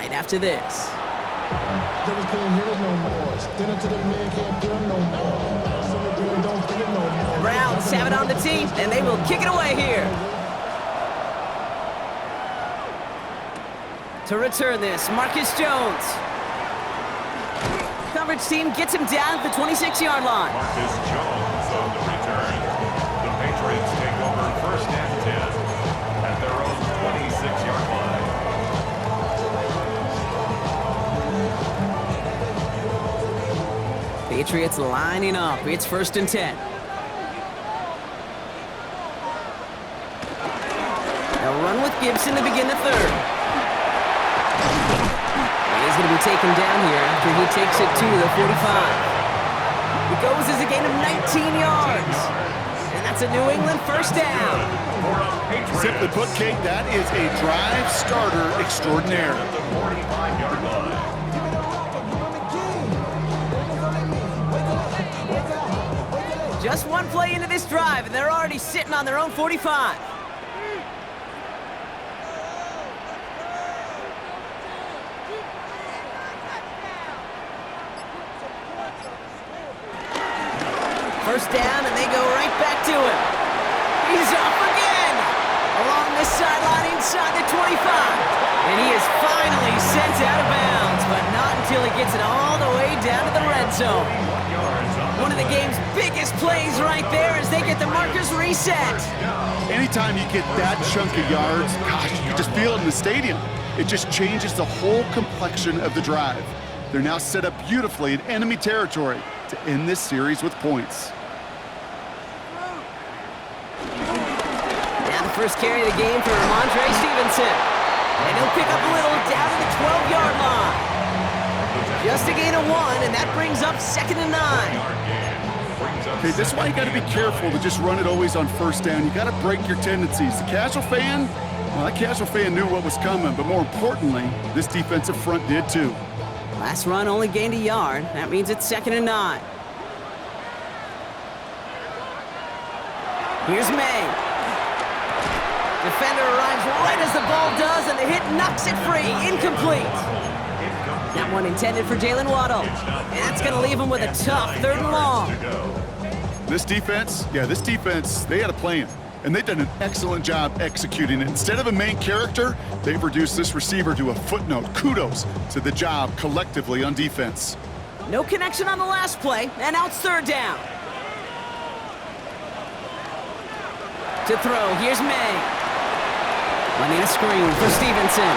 right after this. Browns have it on the tee, and they will kick it away here. To return this, Marcus Jones. Coverage team gets him down at the 26-yard line. Marcus Jones on the return. The Patriots take over 1st and 10 at their own 26-yard line. Patriots lining up. It's 1st and 10. They'll run with Gibson to begin the 3rd. He's going to be taken down here after he takes it to the 45. It goes as a gain of 19 yards. And that's a New England 1st down. Simply put, Kate, that is a drive starter extraordinaire. At the 45-yard line. Just one play into this drive, and they're already sitting on their own 45. First down, and they go right back to him. He's off again! Along this sideline inside the 25. And he is finally sent out of bounds, but not until he gets it all the way down to the red zone. One of the game's biggest plays right there as they get the markers reset. Anytime you get that chunk of yards, gosh, you can just feel it in the stadium. It just changes the whole complexion of the drive. They're now set up beautifully in enemy territory to end this series with points. Now the first carry of the game for Ramondre Stevenson. And he'll pick up a little down to the 12-yard line. Just a gain of 1, and that brings up 2nd and 9. Okay, this is why you got to be careful to just run it always on 1st down. You got to break your tendencies. The casual fan, well, that casual fan knew what was coming, but more importantly, this defensive front did too. Last run only gained a yard. That means it's 2nd and 9. Here's May. Defender arrives right as the ball does, and the hit knocks it free. Incomplete. That one intended for Jalen Waddle. And that's going to leave him with a tough 3rd and long. This defense, they had a plan. And they've done an excellent job executing it. Instead of a main character, they've reduced this receiver to a footnote. Kudos to the job collectively on defense. No connection on the last play, and now it's 3rd down. To throw, here's May. Running a screen for Stevenson.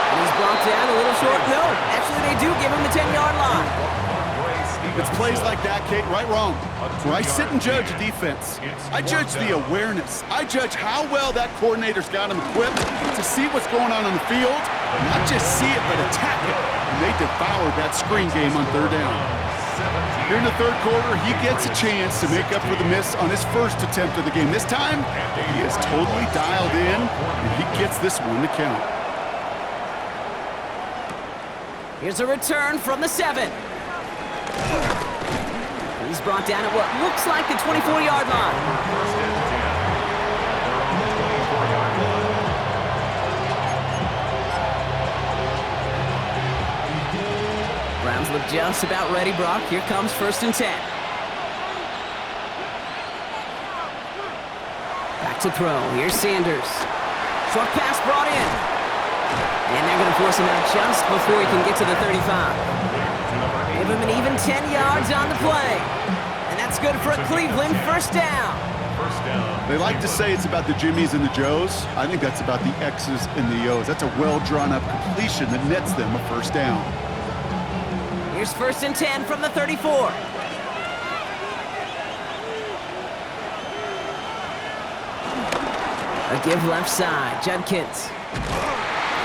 And he's blocked down a little short. No, actually they do give him the 10-yard line. It's plays like that, Kate, right wrong. Where I sit and judge a defense, I judge the awareness. I judge how well that coordinator's got him equipped to see what's going on the field, not just see it, but attack it. And they devoured that screen game on 3rd down. Here in the 3rd quarter, he gets a chance to make up for the miss on his first attempt of the game. This time, he is totally dialed in, and he gets this one to count. Here's a return from the 7. He's brought down at what looks like the 24-yard line. Browns look just about ready, Brock. Here comes 1st and 10. Back to throw. Here's Sanders. Short pass brought in. And they're going to force him out just before he can get to the 35. Give him an even 10 yards on the play. And that's good for a Cleveland 1st down. They like to say it's about the Jimmies and the Joes. I think that's about the X's and the O's. That's a well-drawn-up completion that nets them a 1st down. Here's 1st and 10 from the 34. A give left side, Judkins.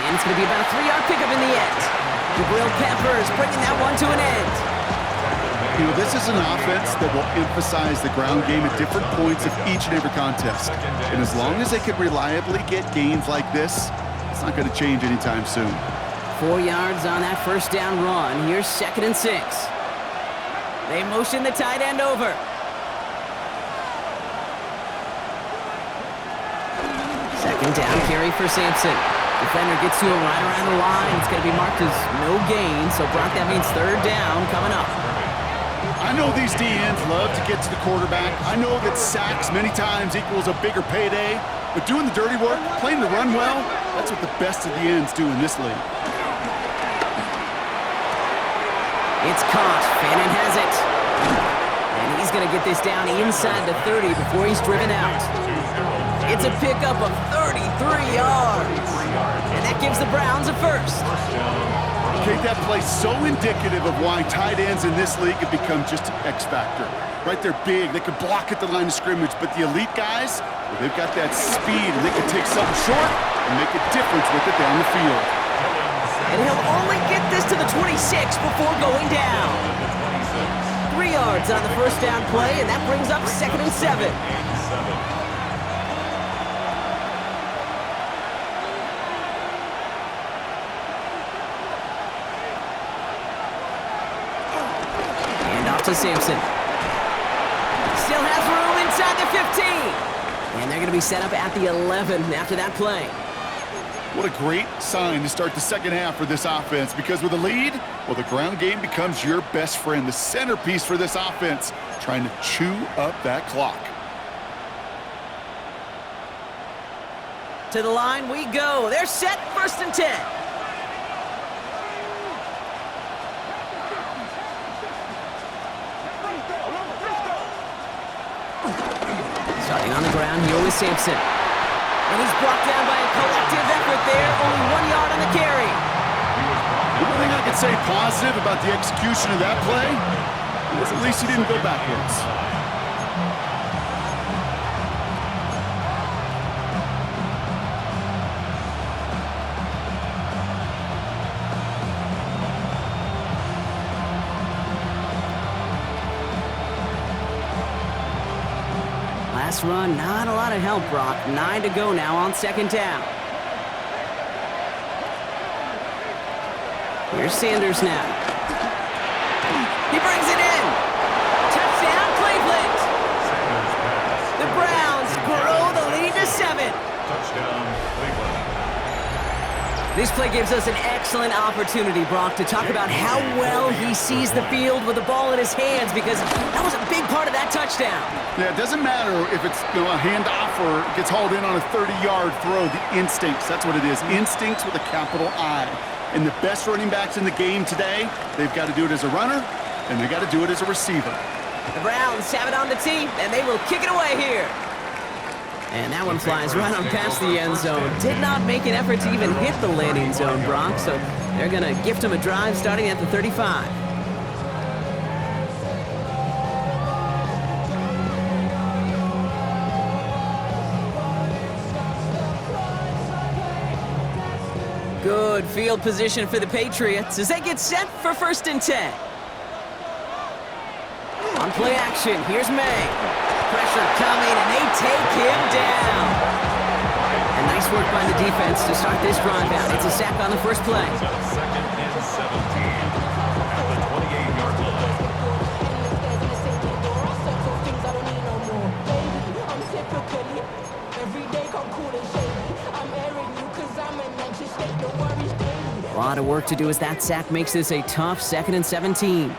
And it's going to be about a 3-yard pickup in the end. Jabril Peppers bringing that one to an end. You know, this is an offense that will emphasize the ground game at different points of each and every contest. And as long as they can reliably get gains like this, it's not going to change anytime soon. 4 yards on that 1st down run. Here's 2nd and 6. They motion the tight end over. Second down carry for Sampson. Defender gets to him right around the line. It's going to be marked as no gain. So, Brock, that means third down coming up. I know these DNs love to get to the quarterback. I know that sacks many times equals a bigger payday. But doing the dirty work, playing the run well, that's what the best of the ends do in this league. It's caught. Fannin has it. And he's going to get this down inside the 30 before he's driven out. It's a pickup of 33 yards. And that gives the Browns a first. Okay, that play's so indicative of why tight ends in this league have become just an X factor. Right, they're big, they can block at the line of scrimmage, but the elite guys, well, they've got that speed and they can take something short and make a difference with it down the field. And he'll only get this to the 26 before going down. 3 yards on the first down play, and that brings up 2nd and 7. To Sampson. Still has room inside the 15. And they're going to be set up at the 11 after that play. What a great sign to start the second half for this offense, because with a lead, well, the ground game becomes your best friend, the centerpiece for this offense, trying to chew up that clock. To the line we go. They're set, 1st and 10. Starting on the ground here with Sampson. And he's brought down by a collective effort there. Only 1 yard on the carry. The one thing I could say positive about the execution of that play is at least he didn't go backwards. Last run, not a lot of help, Brock. 9 to go now on 2nd down. Here's Sanders now. He brings it in. Touchdown, Cleveland. The Browns grow the lead to 7. Touchdown, Cleveland. This play gives us an excellent opportunity, Brock, to talk about how well he sees the field with the ball in his hands, because that was a big part of that touchdown. Yeah, it doesn't matter if it's a handoff or it gets hauled in on a 30-yard throw. The instincts, that's what it is. Instincts with a capital I. And the best running backs in the game today, they've got to do it as a runner, and they got to do it as a receiver. The Browns have it on the tee, and they will kick it away here. And that one flies right on past the end zone. Did not make an effort to even hit the landing zone, Brock, so they're going to gift him a drive starting at the 35. Good field position for the Patriots as they get set for 1st and 10. On play action, here's May. Pressure coming, and they take him down. And nice work by the defense to start this drive out. It's a sack on the first play. 2nd and 17 at the 28-yard line. A lot of work to do as that sack makes this a tough 2nd and 17.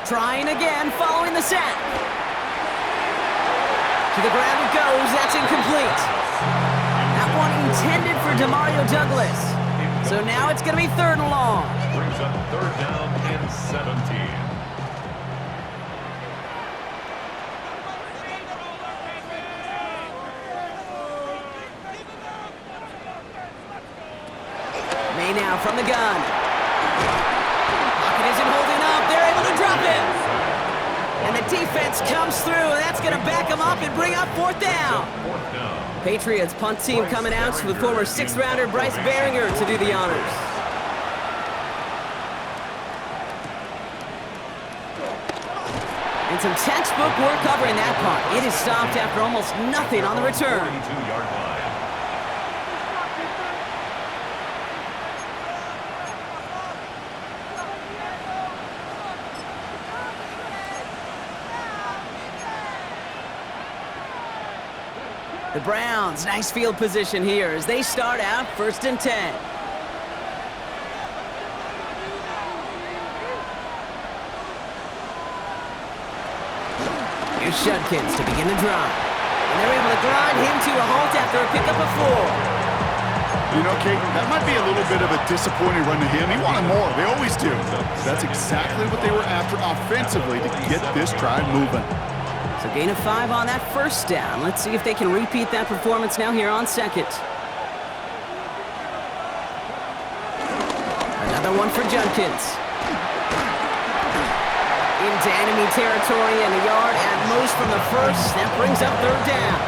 Trying again, following the sack. To the ground it goes, that's incomplete. That one intended for Demario Douglas. So now it's going to be 3rd and long. Brings up 3rd down and 17. May now from the gun. Pocket isn't holding up. They're able to drop him. And the defense comes through, and that's going to back him up and bring up 4th down. Patriots punt team coming out with former 6th-rounder Bryce Behringer to do the honors. And some textbook work covering that punt. It is stopped after almost nothing on the return. 42-yard line. The Browns, nice field position here as they start out 1st and 10. Here's Judkins to begin the drive. And they're able to grind him to a halt after a pickup of 4. You know, Kate, that might be a little bit of a disappointing run to him. He wanted more. They always do. That's exactly what they were after offensively to get this drive moving. So gain of 5 on that 1st down. Let's see if they can repeat that performance now here on 2nd. Another one for Judkins. Into enemy territory and a yard at most from the 1st. That brings up 3rd down.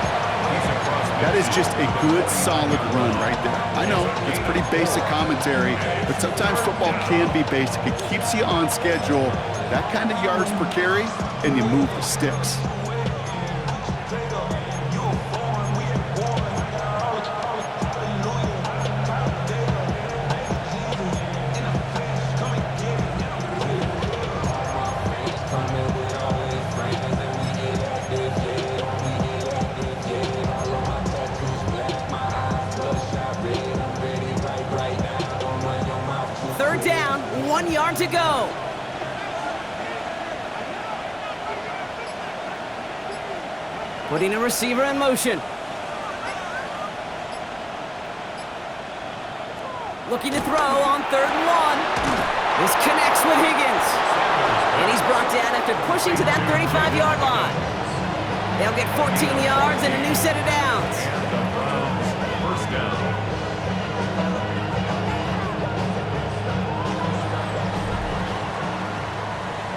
That is just a good, solid run right there. I know, it's pretty basic commentary, but sometimes football can be basic. It keeps you on schedule, that kind of yards per carry, and you move the sticks. Down, 1 yard to go. Putting a receiver in motion. Looking to throw on 3rd and 1. This connects with Higgins. And he's brought down after pushing to that 35-yard line. They'll get 14 yards and a new set of downs. And the Browns, 1st down.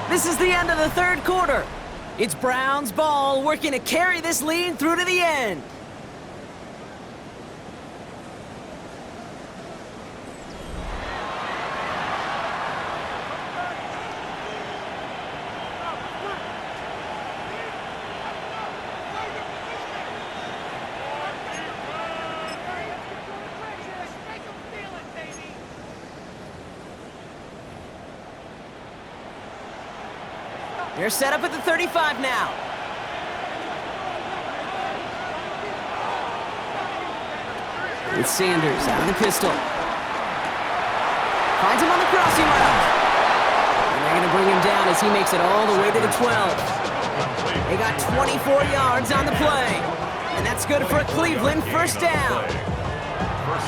This is the end of the 3rd quarter. It's Browns ball working to carry this lead through to the end. They're set up at the 35 now. It's Sanders out of the pistol. Finds him on the crossing route. And they're going to bring him down as he makes it all the way to the 12. They got 24 yards on the play. And that's good for a Cleveland 1st down.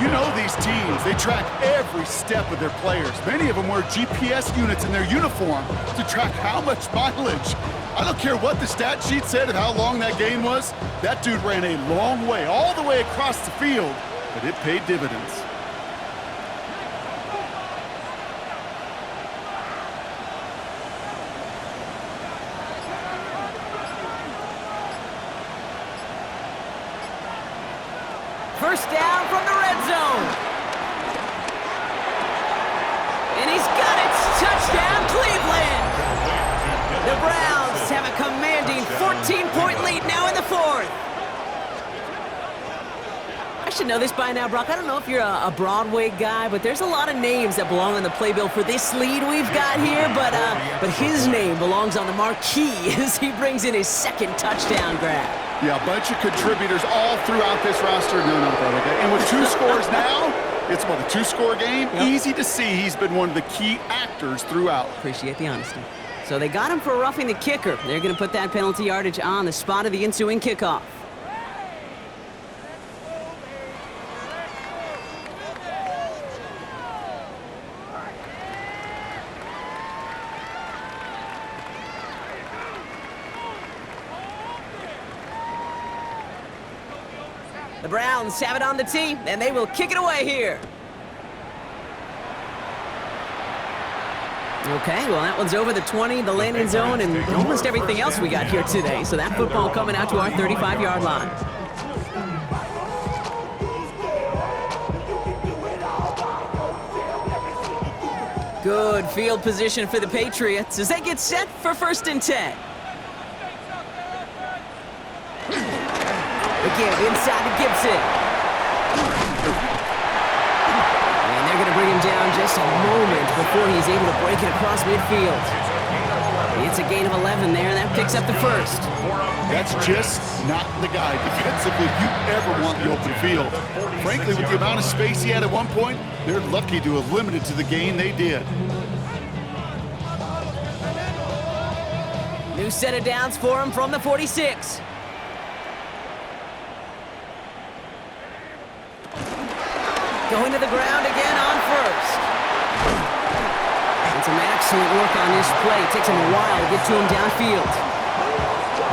You know these teams, they track every step of their players. Many of them wear GPS units in their uniform to track how much mileage. I don't care what the stat sheet said and how long that gain was. That dude ran a long way, all the way across the field, but it paid dividends. First down from the red zone. And he's got it. Touchdown, Cleveland. The Browns have a commanding 14-point lead now in the 4th. I should know this by now, Brock. I don't know if you're a Broadway guy, but there's a lot of names that belong on the playbill for this lead we've got here, but his name belongs on the marquee as he brings in his 2nd touchdown grab. Yeah, a bunch of contributors all throughout this roster. No, brother. And with 2 scores now, it's what, a 2-score game? Yep. Easy to see he's been one of the key actors throughout. Appreciate the honesty. So they got him for roughing the kicker. They're going to put that penalty yardage on the spot of the ensuing kickoff. The Browns have it on the tee, and they will kick it away here. Okay, well, that one's over the 20, the landing zone, and almost everything else we got here today. So that football coming out to our 35-yard line. Good field position for the Patriots as they get set for 1st and 10. Again, inside to Gibson. And they're going to bring him down just a moment before he's able to break it across midfield. That's a gain of 11 there. That picks up the first. That's just not the guy defensively you ever want in the open field. Frankly, with the amount of space he had at one point, they're lucky to have limited to the gain they did. New set of downs for him from the 46. Going to the ground again on first. And some excellent work on this play. It takes him a while to get to him downfield.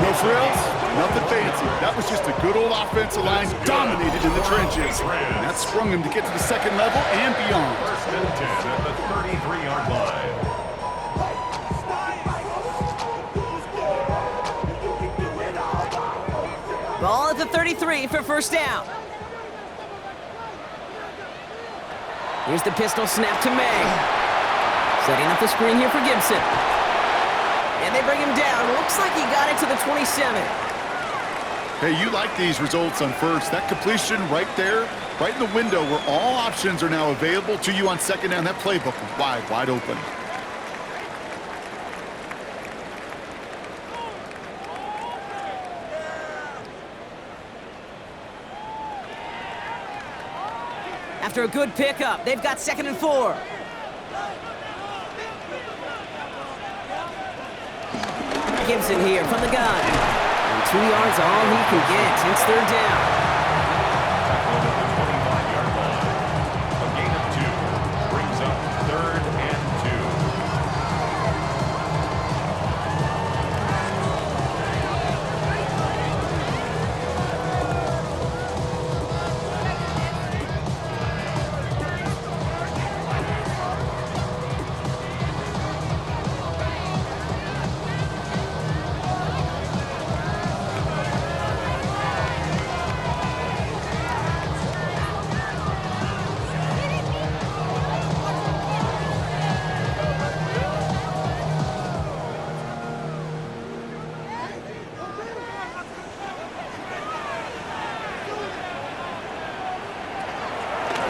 No frills, nothing fancy. That was just a good old offensive line dominated in the trenches. And that sprung him to get to the second level and beyond. First and 10 at the 33-yard line. Ball at the 33 for first down. Here's the pistol snap to May. Setting up the screen here for Gibson. And they bring him down. Looks like he got it to the 27. Hey, you like these results on first. That completion right there, right in the window where all options are now available to you on second down. That playbook wide open. After a good pickup, they've got 2nd and 4. Gibson here from the gun. And 2 yards all he can get. It's third down. Tackled at the 25-yard line. A gain of 2 brings up 3rd and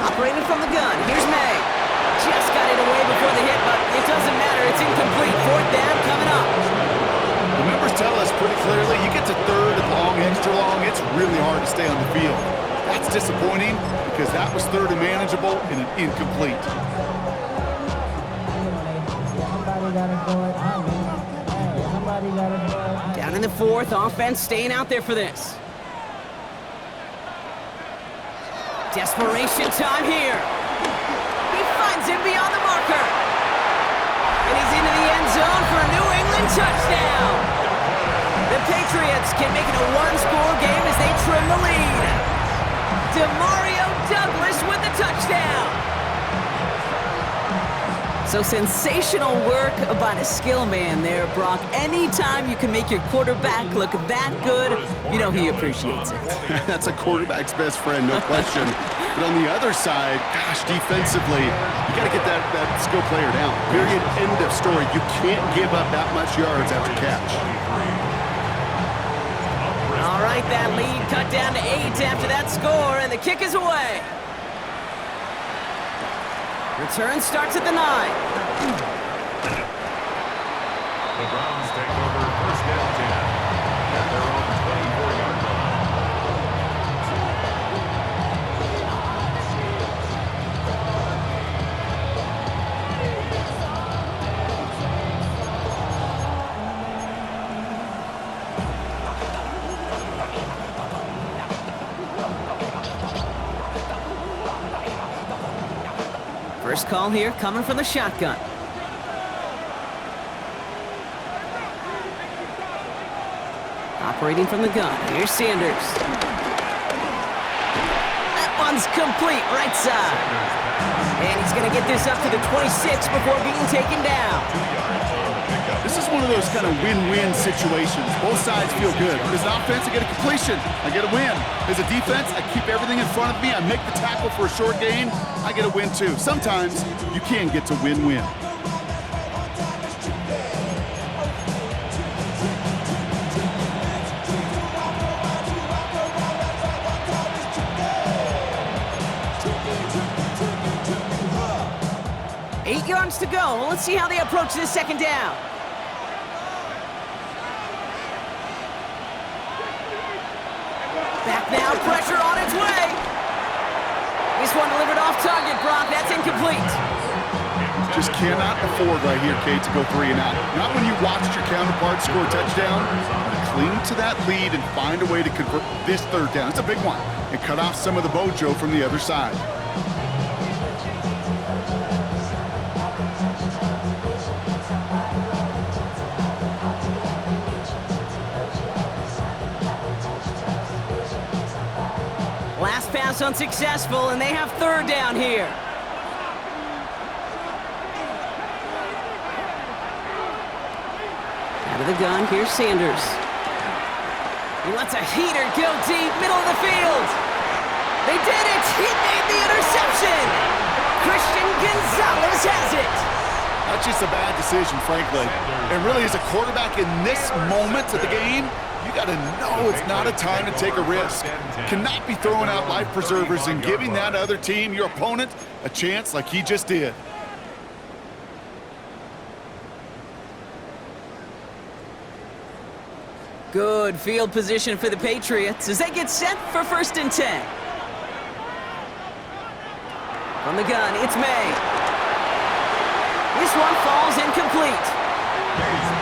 Operating from the gun. Here's May. Just got it away before the hit, but it doesn't matter. It's incomplete. Fourth down coming up. The numbers tell us pretty clearly, you get to third and long, extra long, it's really hard to stay on the field. That's disappointing because that was third and manageable and an incomplete. Down in the fourth, offense staying out there for this. Desperation time here. He finds him beyond the marker. And he's into the end zone for a New England touchdown. The Patriots can make it a one-score game as they trim the lead. Demario Douglas with the touchdown. So sensational work by the skill man there, Brock. Anytime you can make your quarterback look that good, you know he appreciates it. That's a quarterback's best friend, no question. But on the other side, gosh, defensively, you got to get that skill player down. Period, end of story. You can't give up that much yards after catch. All right, that lead cut down to 8 after that score, and the kick is away. Return starts at the 9. The Browns take over first and 10 at their own 24-yard line. First call here coming from the shotgun. Operating from the gun. Here's Sanders. That one's complete, right side. And he's going to get this up to the 26 before being taken down. This is one of those kind of win-win situations. Both sides feel good. As an offense, I get a completion. I get a win. As a defense, I keep everything in front of me. I make the tackle for a short gain. I get a win, too. Sometimes you can get to win-win. Eight yards to go. Let's see how they approach this second down. Back now, pressure on its way. This one delivered off target, Brock. That's incomplete. Just cannot afford right here, Kate, to go 3 and out. Not when you watched your counterpart score a touchdown. Cling to that lead and find a way to convert this 3rd down. It's a big one. And cut off some of the mojo from the other side. Last pass unsuccessful, and they have 3rd down here. Out of the gun, here's Sanders. He lets a heater go deep, middle of the field. They did it! He made the interception! Christian Gonzalez has it! That's just a bad decision, frankly. And really, as a quarterback in this moment of the game, you got to know it's not a time to take a risk. Cannot be throwing out life preservers and giving that other team, your opponent, a chance like he just did. Good field position for the Patriots as they get set for 1st and 10. From the gun, it's May. This one falls incomplete.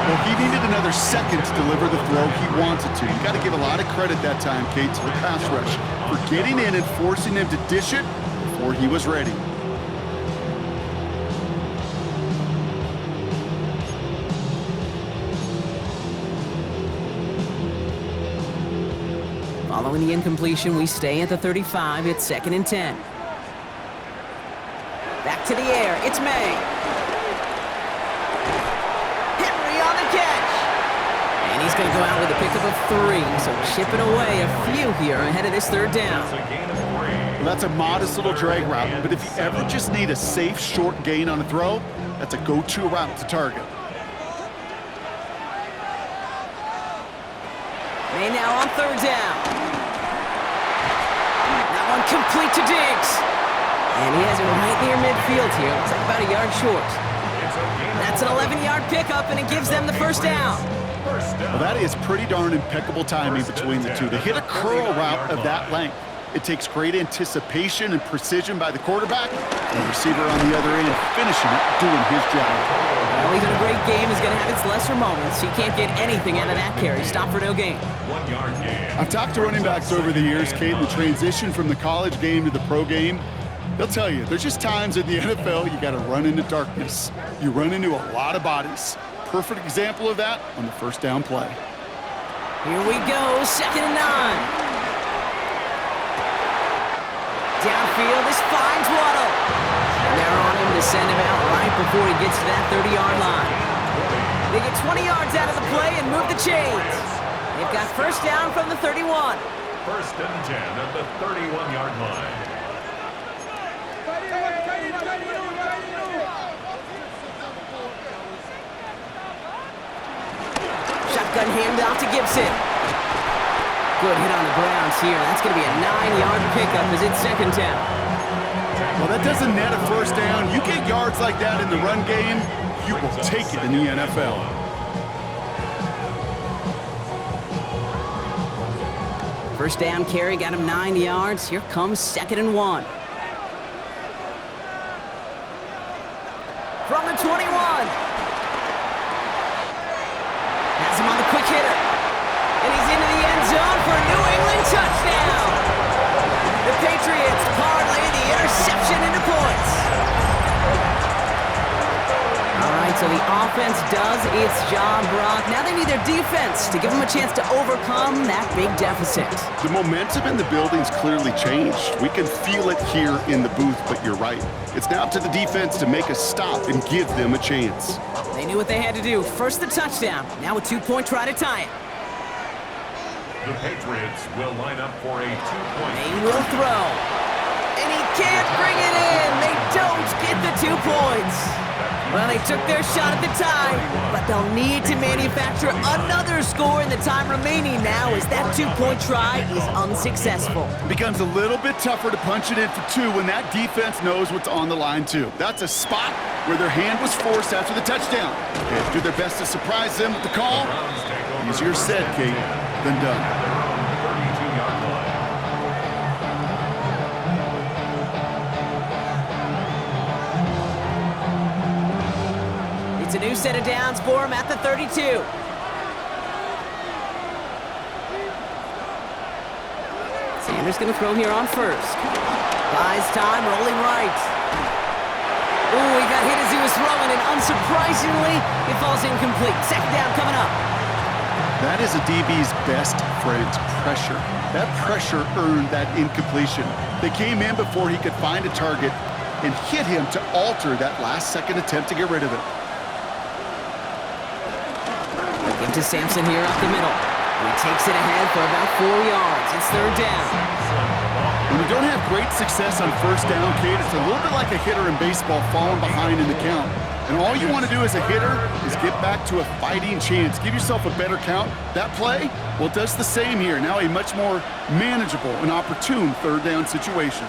Well, he needed another second to deliver the throw he wanted to. You got to give a lot of credit that time, Kate, to the pass rush for getting in and forcing him to dish it before he was ready. Following the incompletion, we stay at the 35. It's 2nd and 10. Back to the air. It's May. Henry on the catch. And he's going to go out with a pickup of 3. So chipping away a few here ahead of this 3rd down. Well, that's a modest little drag route, but if you ever just need a safe, short gain on a throw, that's a go-to route to target. May now on 3rd down. That one complete to Diggs. And he has it right near midfield here. Looks like about a yard short. That's an 11-yard pickup, and it gives them the 1st down. Well, that is pretty darn impeccable timing between the two. To hit a curl route of that length, it takes great anticipation and precision by the quarterback, and the receiver on the other end finishing it, doing his job. Well, even a great game is going to have its lesser moments. He can't get anything out of that carry. Stop for no gain. 1-yard gain. I've talked to running backs over the years, Kate, the transition from the college game to the pro game. They'll tell you, there's just times in the NFL you got to run into darkness. You run into a lot of bodies. Perfect example of that on the 1st down play. Here we go, 2nd and 9. Downfield, this finds Waddle. And they're on him to send him out right before he gets to that 30-yard line. They get 20 yards out of the play and move the chains. They've got 1st down from the 31. 1st and 10 at the 31-yard line. Shotgun handoff to Gibson. Good hit on the ground here. That's going to be a 9-yard pickup as it's 2nd down. Well, that doesn't net a 1st down. You get yards like that in the run game, you will take it in the NFL. First down carry got him 9 yards. Here comes 2nd and 1. From the 21. Has him on the quick hitter. And he's into the end zone for a New England touchdown. The Patriots parlay the interception into points. All right, so the offense does its job, Brock. Now they need their defense to give them a chance to overcome that big deficit. The momentum in the building's clearly changed. We can feel it here in the booth, but you're right. It's now up to the defense to make a stop and give them a chance. They knew what they had to do. First the touchdown. Now a 2-point try to tie it. The Patriots will line up for a 2-point. They will throw. And he can't bring it in. They don't get the 2 points. Well, they took their shot at the time, but they'll need to manufacture another score in the time remaining now as that 2-point try is unsuccessful. It becomes a little bit tougher to punch it in for 2 when that defense knows what's on the line, too. That's a spot where their hand was forced after the touchdown. They have to do their best to surprise them with the call. Easier said, Kate, than done. 32-yard line. It's a new set of downs for him at the 32. Sanders going to throw here on first. Buys time, rolling right. Ooh, he got hit as he was throwing, and unsurprisingly, it falls incomplete. Second down coming up. That is a DB's best friend, pressure. That pressure earned that incompletion. They came in before he could find a target and hit him to alter that last-second attempt to get rid of it. Into Sampson here up the middle. He takes it ahead for about 4 yards. It's third down. When you don't have great success on first down, Kate, it's a little bit like a hitter in baseball falling behind in the count. And all you want to do as a hitter is get back to a fighting chance. Give yourself a better count. That play, well, it does the same here. Now a much more manageable and opportune third down situation.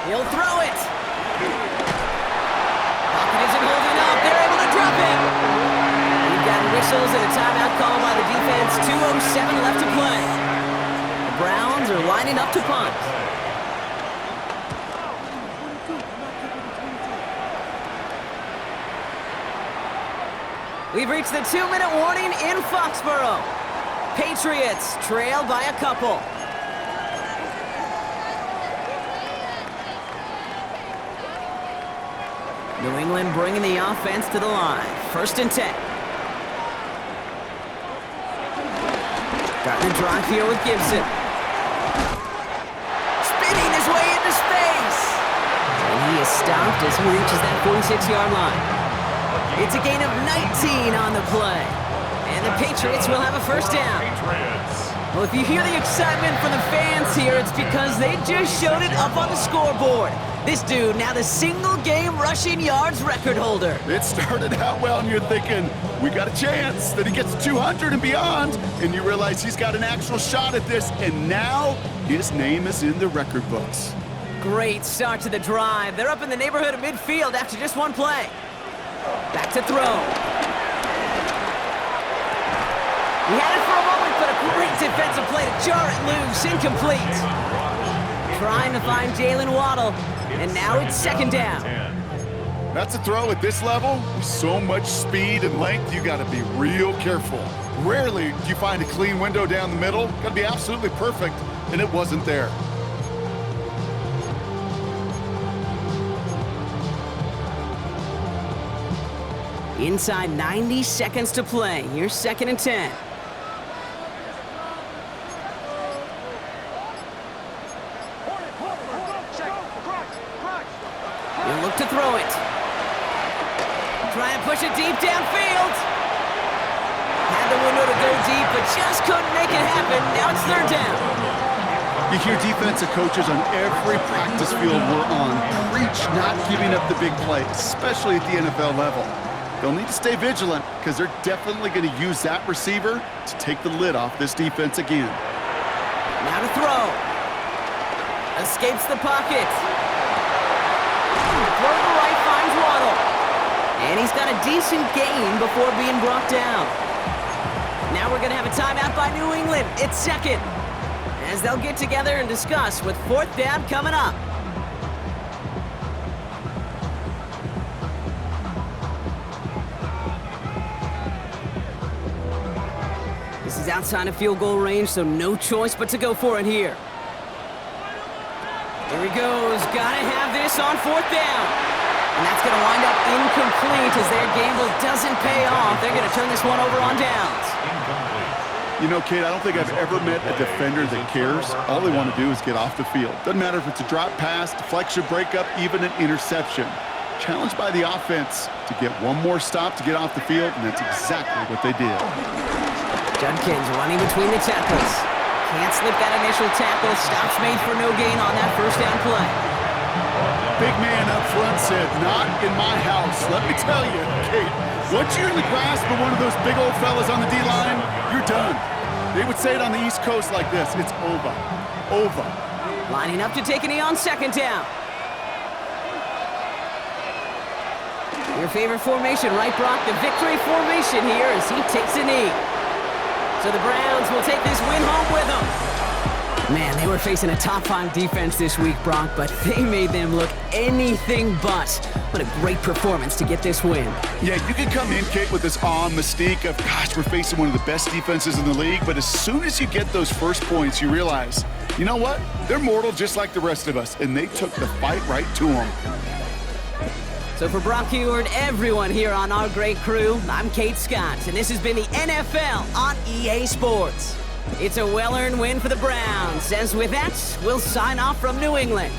He'll throw it. Pocket isn't holding up. They're able to drop him. We've got whistles and a timeout call by the defense. 2:07 left to play. The Browns are lining up to punt. We've reached the 2-minute warning in Foxborough. Patriots trail by a couple. New England bringing the offense to the line. 1st and 10. Starting to drive here with Gibson. Spinning his way into space. And he is stopped as he reaches that 46-yard line. It's a gain of 19 on the play. And the Patriots will have a first down. Well, if you hear the excitement from the fans here, it's because they just showed it up on the scoreboard. This dude, now the single-game rushing yards record holder. It started out well, and you're thinking, we got a chance that he gets 200 and beyond, and you realize he's got an actual shot at this, and now his name is in the record books. Great start to the drive. They're up in the neighborhood of midfield after just one play. Back to throw. He had it for a moment, but a great defensive play to jar it loose. Incomplete. Trying to find Jalen Waddle, and now it's second down. That's a throw at this level. With so much speed and length, you got to be real careful. Rarely do you find a clean window down the middle. Got to be absolutely perfect, and it wasn't there. Inside 90 seconds to play. Here's 2nd and 10. He'll look to throw it. Try and push it deep downfield. Had the window to go deep, but just couldn't make it happen. Now it's third down. You hear defensive coaches on every practice field we're on preach not giving up the big play, especially at the NFL level. They'll need to stay vigilant because they're definitely going to use that receiver to take the lid off this defense again. Now to throw. Escapes the pocket. Throw to the right, finds Waddle. And he's got a decent gain before being brought down. Now we're going to have a timeout by New England. It's second. As they'll get together and discuss with 4th down coming up. This is outside of field goal range, so no choice but to go for it here. Here he goes. Gotta have this on 4th down. And that's going to wind up incomplete as their gamble doesn't pay off. They're going to turn this one over on downs. You know, Kate, I don't think I've ever met a defender that cares. All they want to do is get off the field. Doesn't matter if it's a drop pass, deflection, breakup, even an interception. Challenged by the offense to get one more stop to get off the field, and that's exactly what they did. Judkins running between the tackles. Can't slip that initial tackle. Stops made for no gain on that first down play. Big man up front said, not in my house. Let me tell you, Kate, once you're in the grasp of one of those big old fellas on the D-line, you're done. They would say it on the East Coast like this, it's over. Over. Lining up to take a knee on 2nd down. Your favorite formation, right, Brock? The victory formation here as he takes a knee. So the Browns will take this win home with them. Man, they were facing a top-5 defense this week, Bronk, but they made them look anything but. What a great performance to get this win. Yeah, you can come in, Kate, with this awe and mystique of, gosh, we're facing one of the best defenses in the league, but as soon as you get those first points, you realize, you know what? They're mortal just like the rest of us, and they took the fight right to them. So for Brock Ewart, everyone here on our great crew, I'm Kate Scott, and this has been the NFL on EA Sports. It's a well-earned win for the Browns, as with that, we'll sign off from New England.